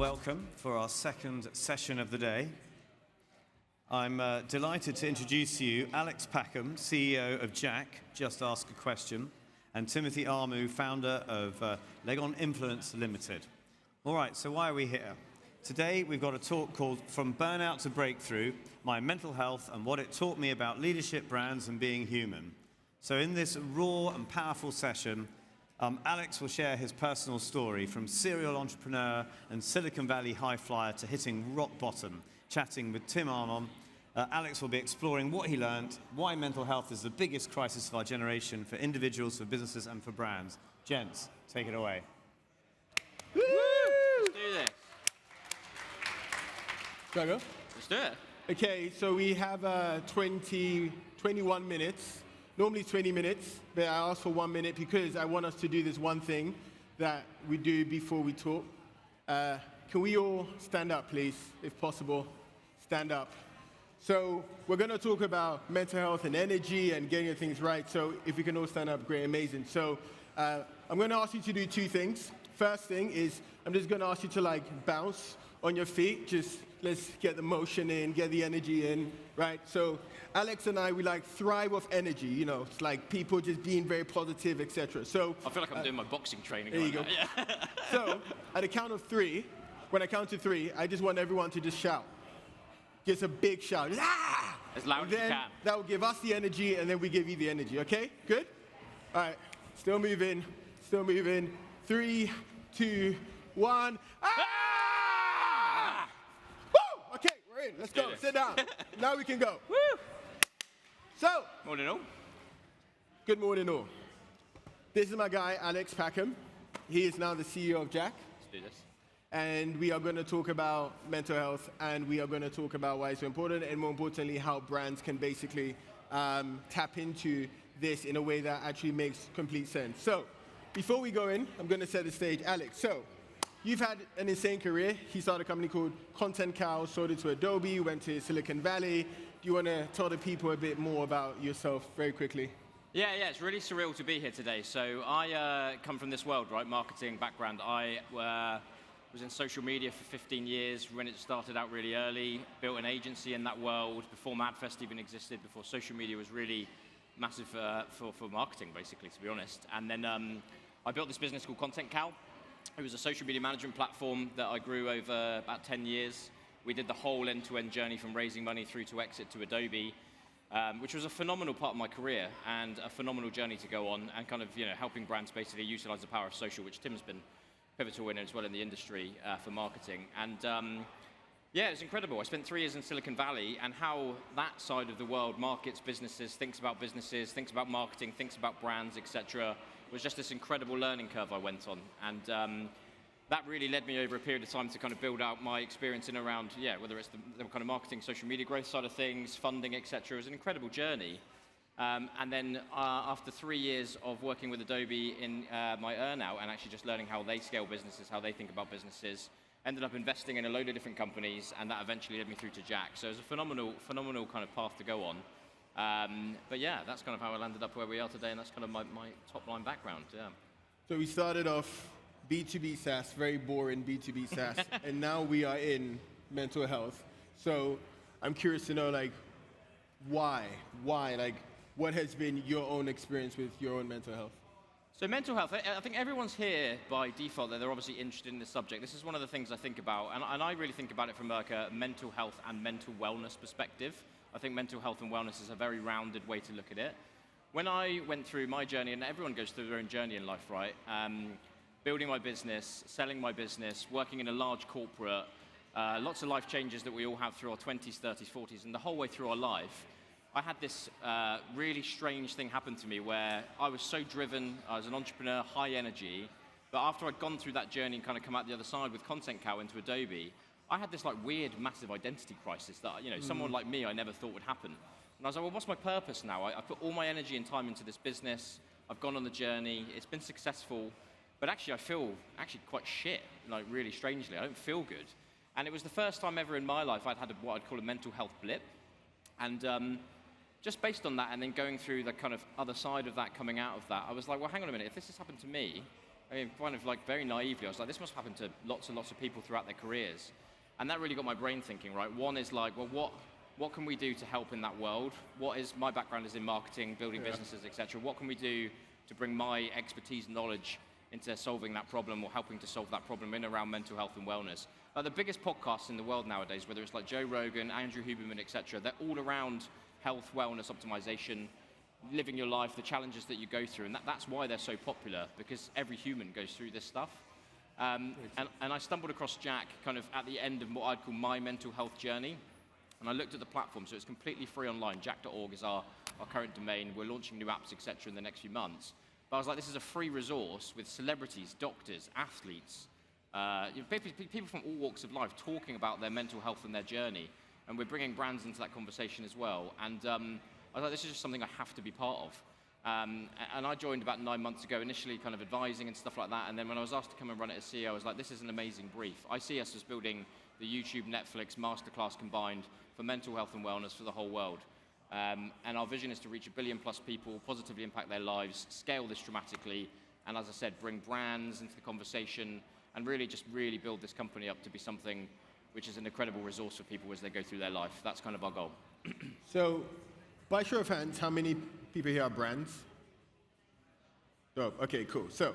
welcome for our second session of the day. I'm delighted to introduce to you Alex Packham, CEO of JAAQ, Just Ask a Question, and Tim Armoo, founder of Legon Influence Limited. All right, so why are we here? Today we've got a talk called From Burnout to Breakthrough, My Mental Health and What It Taught Me About Leadership, Brands and Being Human. So in this raw and powerful session, Alex will share his personal story from serial entrepreneur and Silicon Valley high flyer to hitting rock bottom. Chatting with Tim Armoo, Alex will be exploring what he learned, why mental health is the biggest crisis of our generation for individuals, for businesses, and for brands. Gents, take it away. Woo! Let's do this. Shall I go? Let's do it. Okay, so we have 21 minutes. Normally 20 minutes, but I asked for 1 minute because I want us to do this one thing that we do before we talk. Can we all stand up, please, if possible? Stand up. So we're going to talk about mental health and energy and getting things right. So if we can all stand up, great, amazing. So I'm going to ask you to do two things. First thing is I'm just going to ask you to bounce on your feet. Just let's get the motion in, get the energy in, right? So Alex and I, we thrive off energy. You know, it's like people just being very positive, etc. So I feel like I'm doing my boxing training. There you go. Yeah. So at the count of three, when I count to three, I just want everyone to just shout. Just a big shout. Ah! As loud as you can. That will give us the energy, and then we give you the energy. Okay? Good? All right. Still moving. Still moving. 3, 2, 1. Ah! Woo! Okay, we're in. Let's go. Sit down. Now we can go. Woo! So. Morning all. Good morning all. This is my guy, Alex Packham. He is now the CEO of JAAQ. Let's do this. And we are going to talk about mental health, and we are going to talk about why it's so important, and more importantly, how brands can basically tap into this in a way that actually makes complete sense. So, before we go in, I'm going to set the stage. Alex, so you've had an insane career. He started a company called Content Cow, sold it to Adobe, went to Silicon Valley. Do you want to tell the people a bit more about yourself very quickly? Yeah, it's really surreal to be here today. So I come from this world, right, marketing background. I was in social media for 15 years when it started out really early, built an agency in that world before MadFest even existed, before social media was really massive for marketing, basically, to be honest. And then I built this business called Content Cow. It was a social media management platform that I grew over about 10 years. We did the whole end-to-end journey from raising money through to exit to Adobe, which was a phenomenal part of my career and a phenomenal journey to go on and kind of, helping brands basically utilize the power of social, which Tim's been pivotal in as well in the industry for marketing. And it was incredible. I spent 3 years in Silicon Valley, and how that side of the world markets businesses, thinks about marketing, thinks about brands, etc., was just this incredible learning curve I went on. And that really led me over a period of time to kind of build out my experience in around, whether it's the kind of marketing, social media growth side of things, funding, etc. It was an incredible journey. And then after 3 years of working with Adobe in my earnout and actually just learning how they scale businesses, how they think about businesses, ended up investing in a load of different companies, and that eventually led me through to JAAQ. So it was a phenomenal kind of path to go on. But that's kind of how I landed up where we are today, and that's kind of my top line background, So we started off B2B SaaS, very boring B2B SaaS, and now we are in mental health. So I'm curious to know, why? What has been your own experience with your own mental health? So mental health, I think everyone's here by default that they're obviously interested in this subject. This is one of the things I think about, and I really think about it from a mental health and mental wellness perspective. I think mental health and wellness is a very rounded way to look at it. When I went through my journey, and everyone goes through their own journey in life, right? Building my business, selling my business, working in a large corporate, lots of life changes that we all have through our 20s, 30s, 40s, and the whole way through our life. I had this really strange thing happen to me where I was so driven, I was an entrepreneur, high energy, but after I'd gone through that journey and kind of come out the other side with Content Cow into Adobe, I had this weird, massive identity crisis that, someone like me I never thought would happen. And I was like, well, what's my purpose now? I put all my energy and time into this business, I've gone on the journey, it's been successful, but actually I feel quite shit, really strangely, I don't feel good. And it was the first time ever in my life I'd had what I'd call a mental health blip. And just based on that, and then going through the kind of other side of that, coming out of that, I was like, well, hang on a minute, if this has happened to me, I mean, kind of like very naively, I was like, this must happen to lots and lots of people throughout their careers. And that really got my brain thinking, right? One is like, well, what can we do to help in that world? My background is in marketing, building businesses, etc. What can we do to bring my expertise and knowledge into solving that problem or helping to solve that problem in around mental health and wellness? The biggest podcasts in the world nowadays, whether it's like Joe Rogan, Andrew Huberman, etc., they're all around health, wellness, optimization, living your life, the challenges that you go through, and that's why they're so popular, because every human goes through this stuff. And I stumbled across JAAQ kind of at the end of what I'd call my mental health journey, and I looked at the platform, so it's completely free online. JAAQ.org is our current domain. We're launching new apps, etc., in the next few months. But I was like, this is a free resource with celebrities, doctors, athletes, people from all walks of life talking about their mental health and their journey, and we're bringing brands into that conversation as well. And I was like, this is just something I have to be part of. And I joined about 9 months ago, initially kind of advising and stuff like that, and then when I was asked to come and run it as CEO, I was like, this is an amazing brief. I see us as building the YouTube, Netflix, masterclass combined for mental health and wellness for the whole world. And our vision is to reach 1 billion plus people, positively impact their lives, scale this dramatically, and as I said, bring brands into the conversation, and really build this company up to be something which is an incredible resource for people as they go through their life. That's kind of our goal. So, by show of hands, how many people here are brands? Oh, okay, cool. So,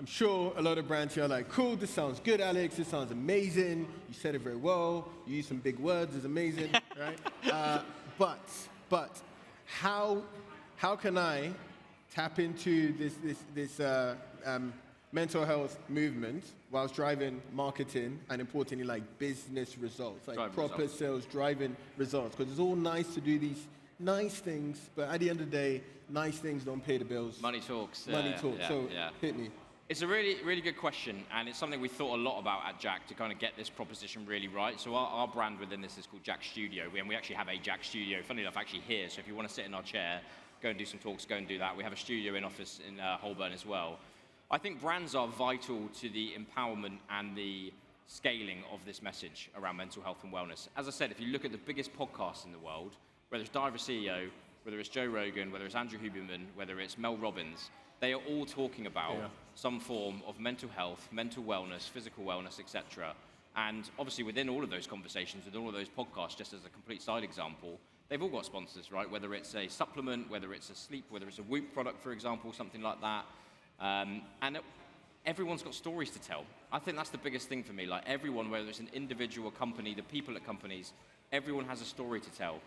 I'm sure a lot of brands here are like, cool, this sounds good, Alex, this sounds amazing, you said it very well, you used some big words, it's amazing, right? But how can I tap into this mental health movement whilst driving marketing and importantly like business results, like proper sales, driving results? Because it's all nice to do these nice things, but at the end of the day, nice things don't pay the bills. Money talks. Money talks. Hit me. It's a really, really good question, and it's something we thought a lot about at JAAQ to kind of get this proposition really right. So our brand within this is called JAAQ Studio, and we actually have a JAAQ Studio, funny enough, actually here. So if you want to sit in our chair, go and do some talks, go and do that. We have a studio in office in Holborn as well. I think brands are vital to the empowerment and the scaling of this message around mental health and wellness. As I said, if you look at the biggest podcasts in the world, whether it's Diver CEO, whether it's Joe Rogan, whether it's Andrew Huberman, whether it's Mel Robbins, they are all talking about some form of mental health, mental wellness, physical wellness, etc. And obviously within all of those conversations, within all of those podcasts, just as a complete side example, they've all got sponsors, right? Whether it's a supplement, whether it's a sleep, whether it's a Whoop product, for example, something like that. And everyone's got stories to tell. I think that's the biggest thing for me. Like everyone, whether it's an individual company, the people at companies, everyone has a story to tell.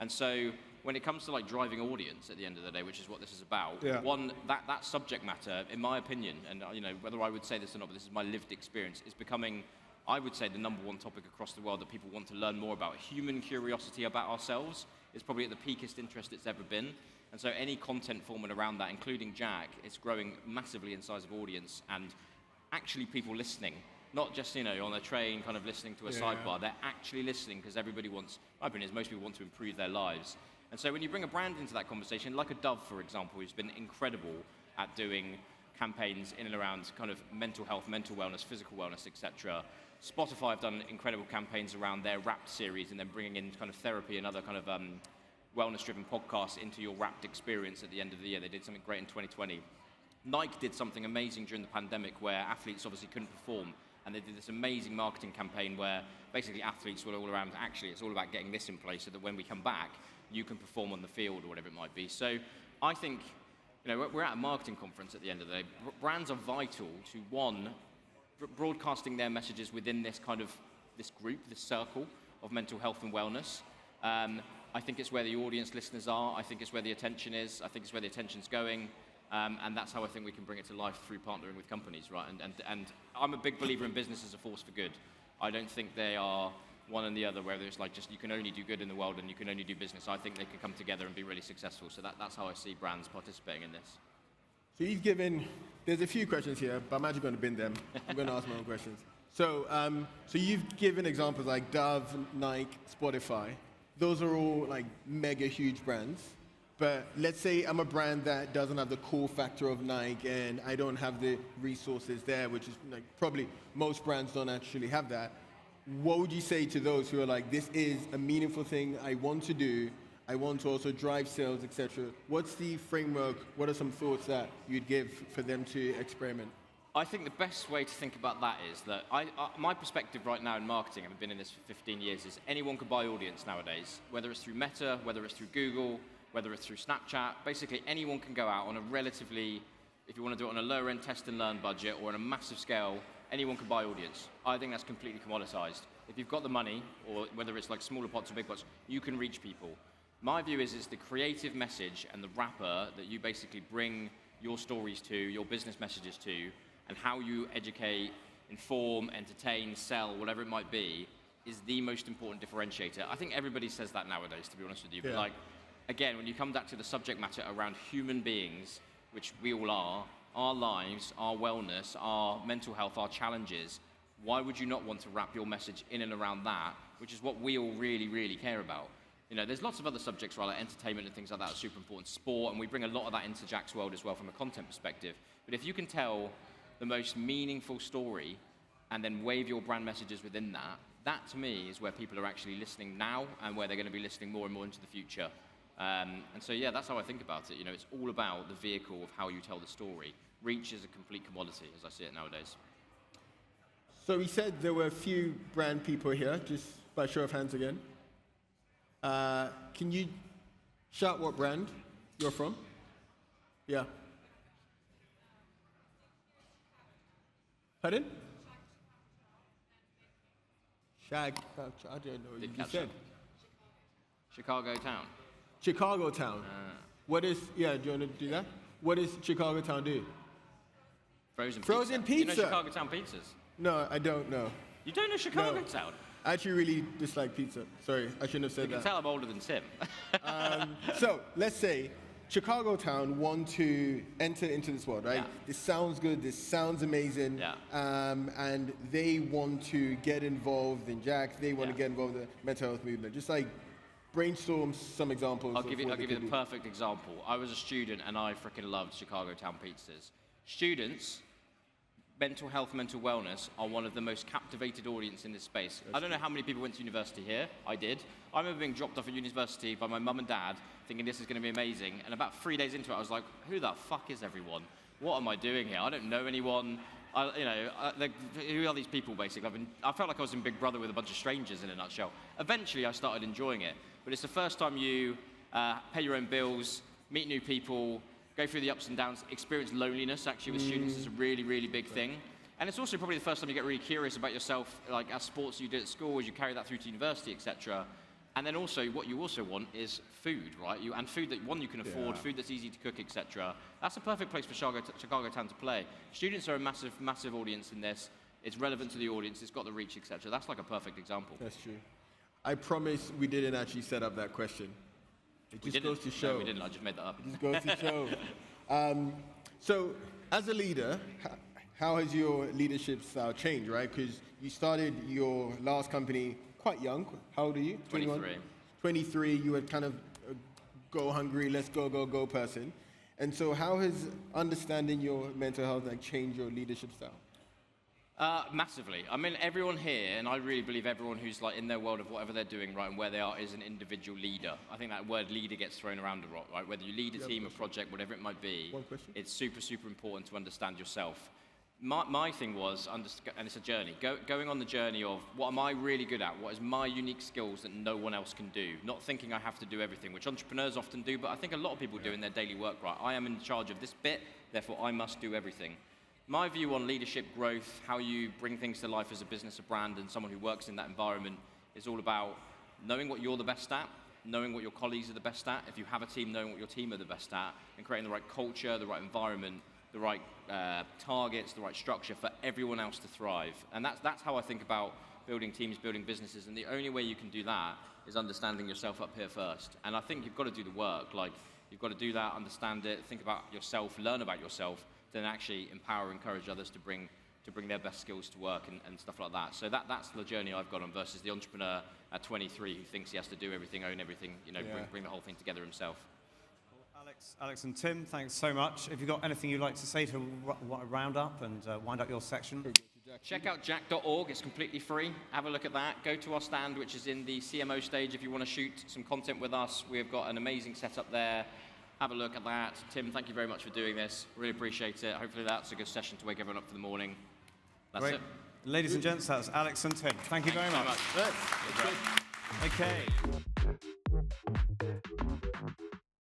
And so when it comes to like driving audience at the end of the day, which is what this is about, that subject matter, in my opinion, and whether I would say this or not, but this is my lived experience, is becoming, I would say, the #1 topic across the world that people want to learn more about. Human curiosity about ourselves is probably at the peakest interest it's ever been. And so any content format around that, including JAAQ, is growing massively in size of audience and actually people listening. Not just, on a train kind of listening to a sidebar. They're actually listening because everybody wants, my opinion is most people want to improve their lives. And so when you bring a brand into that conversation, like a Dove, for example, who's been incredible at doing campaigns in and around kind of mental health, mental wellness, physical wellness, etc. Spotify have done incredible campaigns around their Wrapped series and then bringing in kind of therapy and other kind of wellness-driven podcasts into your Wrapped experience at the end of the year. They did something great in 2020. Nike did something amazing during the pandemic where athletes obviously couldn't perform. And they did this amazing marketing campaign where basically athletes were all around, actually, it's all about getting this in place so that when we come back, you can perform on the field or whatever it might be. So I think, we're at a marketing conference at the end of the day. Brands are vital to, one, broadcasting their messages within this kind of, this group, this circle of mental health and wellness. I think it's where the audience listeners are. I think it's where the attention is. I think it's where the attention's going. And that's how I think we can bring it to life through partnering with companies, right? And I'm a big believer in business as a force for good. I don't think they are one and the other, where there's like just you can only do good in the world and you can only do business. I think they can come together and be really successful. So that's how I see brands participating in this. So you've given, there's a few questions here, but I'm actually going to bin them. I'm going to ask my own questions. So you've given examples like Dove, Nike, Spotify. Those are all like mega huge brands. But let's say I'm a brand that doesn't have the cool factor of Nike and I don't have the resources there, which is like probably most brands don't actually have that. What would you say to those who are like, this is a meaningful thing I want to do, I want to also drive sales, etc. What's the framework? What are some thoughts that you'd give for them to experiment? I think the best way to think about that is that my perspective right now in marketing, I've been in this for 15 years, is anyone can buy audience nowadays, whether it's through Meta, whether it's through Google, whether it's through Snapchat. Basically, anyone can go out on a relatively, if you want to do it on a lower end test and learn budget or on a massive scale, anyone can buy audience. I think that's completely commoditized. If you've got the money, or whether it's like smaller pots or big pots, you can reach people. My view is it's the creative message and the wrapper that you basically bring your stories to, your business messages to, and how you educate, inform, entertain, sell, whatever it might be, is the most important differentiator. I think everybody says that nowadays, to be honest with you. But like, again, when you come back to the subject matter around human beings, which we all are, our lives, our wellness, our mental health, our challenges, why would you not want to wrap your message in and around that, which is what we all really, really care about? You know, there's lots of other subjects, right, like entertainment and things like that are super important, sport, and we bring a lot of that into JAAQ's world as well from a content perspective. But if you can tell the most meaningful story and then wave your brand messages within that, that to me is where people are actually listening now and where they're going to be listening more and more into the future. And so, yeah, that's how I think about it. You know, it's all about the vehicle of how you tell the story. Reach is a complete commodity, as I see it nowadays. So we said there were a few brand people here, just by show of hands again. Can you shout what brand you're from? Yeah. Pardon? JAAQ. I don't know what you said. Chicago Town. Chicago Town. What is, yeah, do you want to do that? What does Chicago Town do? Frozen pizza. You know Chicago Town pizzas? No, I don't know. You don't know Chicago Town? I actually really dislike pizza. Sorry, I shouldn't have said that. You can tell I'm older than Tim. So, let's say Chicago Town want to enter into this world, right? Yeah. This sounds good, this sounds amazing, and they want to get involved in JAAQ, they want to get involved in the mental health movement. Just like brainstorm some examples. I'll give you the perfect example. I was a student and I freaking loved Chicago Town pizzas. Students, mental health, mental wellness are one of the most captivated audience in this space. I don't know how many people went to university here. I did. I remember being dropped off at university by my mum and dad, thinking this is going to be amazing. And about 3 days into it, I was like, who the fuck is everyone? What am I doing here? I don't know anyone. Who are these people, basically? I felt like I was in Big Brother with a bunch of strangers, in a nutshell. Eventually, I started enjoying it. But it's the first time you pay your own bills, meet new people, go through the ups and downs, experience loneliness, actually, with students is a really, really big thing. And it's also probably the first time you get really curious about yourself, like as sports you did at school, as you carry that through to university, etc. And then also, what you also want is food, right? And food that, one, you can afford, food that's easy to cook, etc. That's a perfect place for Chicago Town to play. Students are a massive, massive audience in this. It's relevant to the audience. It's got the reach, etc. That's like a perfect example. That's true. I promise we didn't actually set up that question. It just goes to show. No, we didn't. I just made that up. It just goes to show. So, as a leader, how has your leadership style changed, right? Because you started your last company quite young. How old are you? 23. 23, you were kind of a go hungry, let's go, go, go person. And so how has understanding your mental health changed your leadership style? Massively. I mean, everyone here, and I really believe everyone who's like in their world of whatever they're doing, right, and where they are is an individual leader. I think that word leader gets thrown around a lot, right? Whether you lead a team, a project, whatever it might be, it's super, super important to understand yourself. My thing was, and it's a journey, going on the journey of what am I really good at? What is my unique skills that no one else can do? Not thinking I have to do everything, which entrepreneurs often do, but I think a lot of people do in their daily work, right? I am in charge of this bit, therefore I must do everything. My view on leadership growth, how you bring things to life as a business, a brand, and someone who works in that environment is all about knowing what you're the best at, knowing what your colleagues are the best at, if you have a team, knowing what your team are the best at, and creating the right culture, the right environment, the right targets, the right structure for everyone else to thrive. And that's how I think about building teams, building businesses, and the only way you can do that is understanding yourself up here first. And I think you've got to do the work. Like, you've got to do that, understand it, think about yourself, learn about yourself, then actually empower, encourage others to bring their best skills to work and stuff like that. So that's the journey I've gone on versus the entrepreneur at 23 who thinks he has to do everything, own everything, bring the whole thing together himself. Alex and Tim, thanks so much. If you've got anything you'd like to say to round up and wind up your section. Check out JAAQ.org. It's completely free. Have a look at that. Go to our stand, which is in the CMO stage if you want to shoot some content with us. We've got an amazing setup there. have a look at that. Tim, thank you very much for doing this. Really appreciate it. Hopefully that's a good session to wake everyone up for the morning. That's Great. it. Ladies and gents, that's Alex and Tim. Thank you very much. Thanks so much. Yes. Okay.